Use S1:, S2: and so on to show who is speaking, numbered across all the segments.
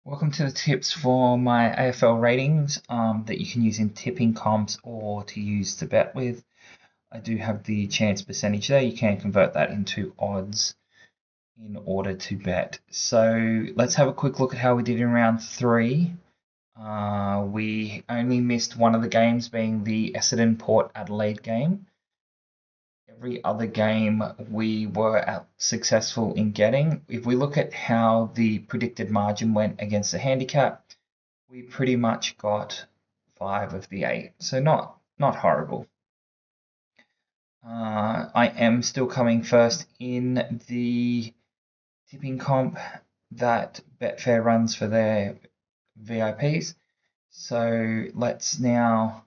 S1: Welcome to the tips for my AFL ratings that you can use in tipping comps or to use to bet with. I do have the chance percentage there. You can convert that into odds in order to bet. So let's have a quick look at how we did in round three. We only missed one of the games, being the Essendon Port Adelaide game. Every other game we were successful in getting. If we look at how the predicted margin went against the handicap, we pretty much got 5 of the 8, so not horrible. I am still coming first in the tipping comp that Betfair runs for their VIPs. So let's now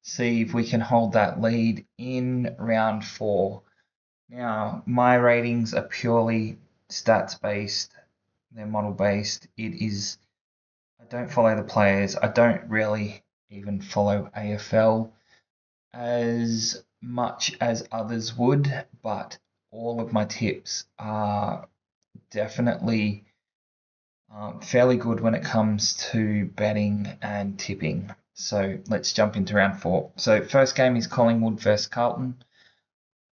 S1: see if we can hold that lead in round 4. Now, my ratings are purely stats based, they're model based. I don't follow the players, I don't really even follow AFL as much as others would, but all of my tips are definitely fairly good when it comes to betting and tipping. So let's jump into round 4. So first game is Collingwood versus Carlton.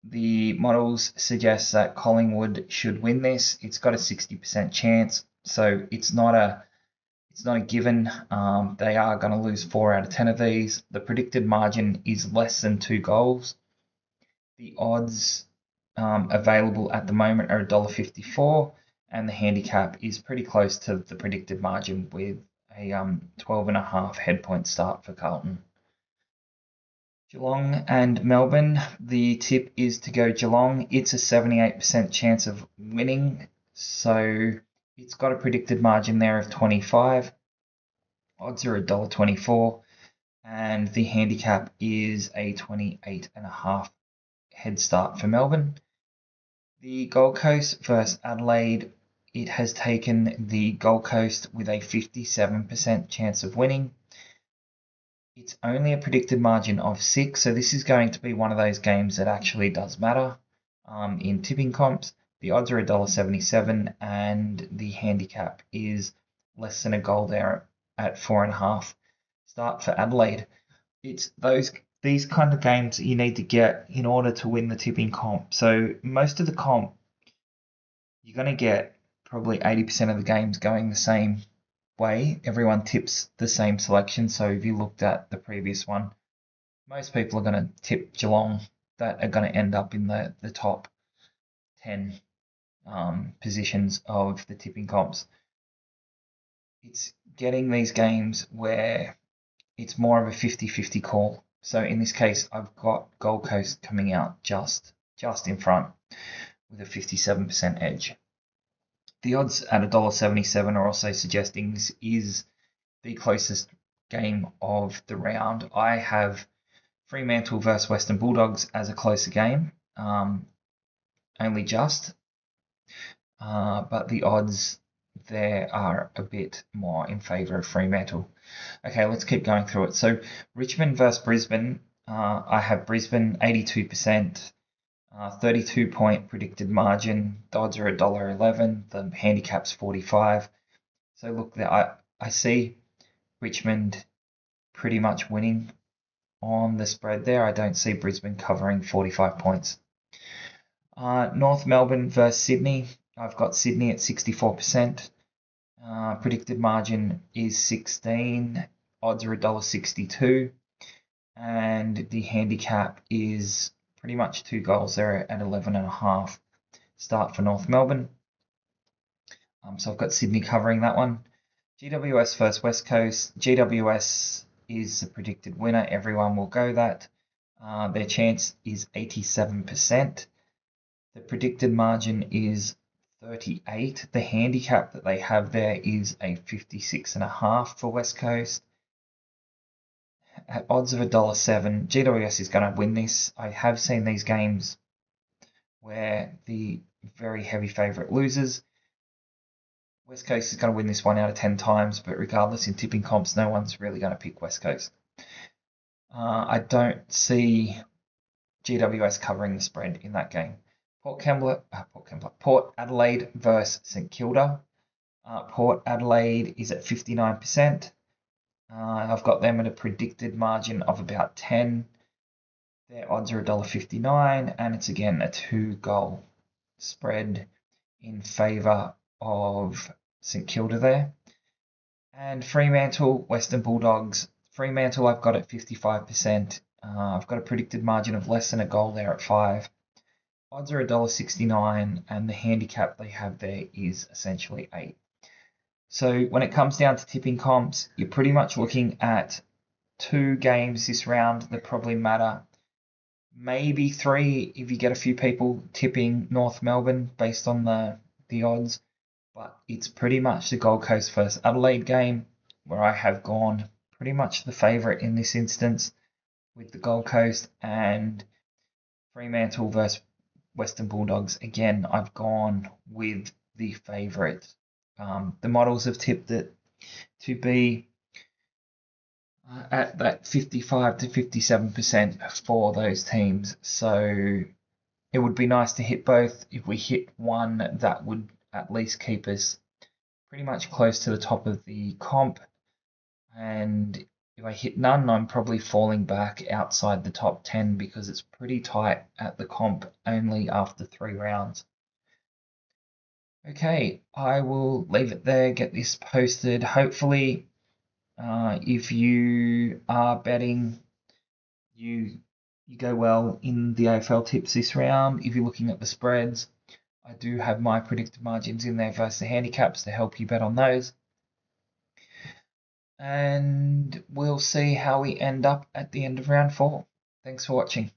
S1: The models suggest that Collingwood should win this. It's got a 60% chance, so it's not a given. They are going to lose 4 out of 10 of these. The predicted margin is less than 2 goals. The odds available at the moment are $1.54, and the handicap is pretty close to the predicted margin with a 12.5 head point start for Carlton. Geelong and Melbourne, the tip is to go Geelong. It's a 78% chance of winning, so it's got a predicted margin there of 25. Odds are $1.24, and the handicap is a 28.5 head start for Melbourne. The Gold Coast versus Adelaide, it has taken the Gold Coast with a 57% chance of winning. It's only a predicted margin of 6, so this is going to be one of those games that actually does matter in tipping comps. The odds are $1.77, and the handicap is less than a goal there at 4.5. Start for Adelaide. It's these kind of games that you need to get in order to win the tipping comp. So most of the comp, you're going to get probably 80% of the games going the same way. Everyone tips the same selection. So if you looked at the previous one, most people are going to tip Geelong, that are going to end up in the top 10 positions of the tipping comps. It's getting these games where it's more of a 50-50 call. So in this case, I've got Gold Coast coming out just in front with a 57% edge. The odds at $1.77 are also suggesting this is the closest game of the round. I have Fremantle versus Western Bulldogs as a closer game, only just, but the odds there are a bit more in favour of Fremantle. Okay, let's keep going through it. So Richmond versus Brisbane, I have Brisbane 82%, 32-point predicted margin. The odds are $1.11. The handicap's 45. So look, I see Richmond pretty much winning on the spread there. I don't see Brisbane covering 45 points. North Melbourne versus Sydney. I've got Sydney at 64%. Predicted margin is 16. Odds are $1.62. And the handicap is pretty much 2 goals there at 11.5. Start for North Melbourne. So I've got Sydney covering that one. GWS versus West Coast. GWS is the predicted winner. Everyone will go that. Their chance is 87%. The predicted margin is 38. The handicap that they have there is a 56.5 for West Coast. At odds of $1.07, GWS is going to win this. I have seen these games where the very heavy favourite loses. West Coast is going to win this 1 out of 10 times, but regardless, in tipping comps, no one's really going to pick West Coast. I don't see GWS covering the spread in that game. Port Adelaide versus St Kilda. Port Adelaide is at 59%. I've got them at a predicted margin of about 10. Their odds are $1.59, and it's again a 2-goal spread in favour of St Kilda there. And Fremantle, Western Bulldogs. Fremantle I've got at 55%. I've got a predicted margin of less than a goal there at 5. Odds are $1.69, and the handicap they have there is essentially 8. So when it comes down to tipping comps, you're pretty much looking at 2 games this round that probably matter. Maybe 3 if you get a few people tipping North Melbourne based on the odds. But it's pretty much the Gold Coast versus Adelaide game where I have gone pretty much the favourite in this instance with the Gold Coast, and Fremantle versus Western Bulldogs. Again, I've gone with the favourite. The models have tipped it to be at that 55 to 57% for those teams. So it would be nice to hit both. If we hit one, that would at least keep us pretty much close to the top of the comp. And if I hit none, I'm probably falling back outside the top 10 because it's pretty tight at the comp only after 3 rounds. Okay, I will leave it there, get this posted. Hopefully, if you are betting, you go well in the AFL tips this round. If you're looking at the spreads, I do have my predicted margins in there versus the handicaps to help you bet on those. And we'll see how we end up at the end of round 4. Thanks for watching.